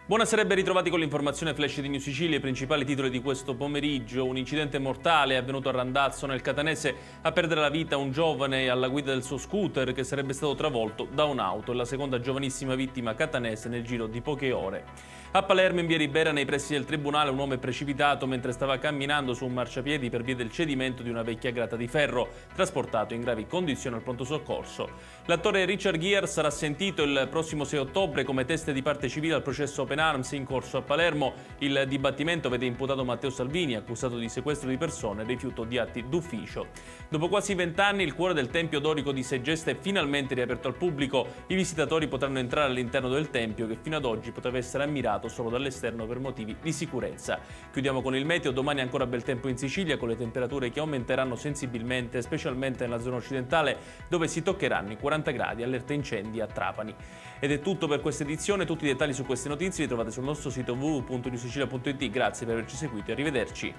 Buonasera e ben ritrovati con l'informazione flash di New Sicilia. I principali titoli di questo pomeriggio. Un incidente mortale è avvenuto a Randazzo, nel Catanese. A perdere la vita un giovane alla guida del suo scooter che sarebbe stato travolto da un'auto. È la seconda giovanissima vittima catanese nel giro di poche ore. A Palermo, in via Ribera, nei pressi del tribunale, un uomo è precipitato mentre stava camminando su un marciapiedi per via del cedimento di una vecchia grata di ferro, trasportato in gravi condizioni al pronto soccorso. L'attore Richard Gere sarà sentito il prossimo 6 ottobre come teste di parte civile al processo Open Arms in corso a Palermo. Il dibattimento vede imputato Matteo Salvini, accusato di sequestro di persone e rifiuto di atti d'ufficio. Dopo quasi 20 anni, il cuore del Tempio dorico di Segesta è finalmente riaperto al pubblico. I visitatori potranno entrare all'interno del tempio, che fino ad oggi poteva essere ammirato solo dall'esterno per motivi di sicurezza. Chiudiamo con il meteo. Domani ancora bel tempo in Sicilia, con le temperature che aumenteranno sensibilmente, specialmente nella zona occidentale, dove si toccheranno i 40 gradi, allerta incendi a Trapani. Ed è tutto per questa edizione. Tutti i dettagli su queste notizie li trovate sul nostro sito www.newsicilia.it. Grazie per averci seguito e arrivederci.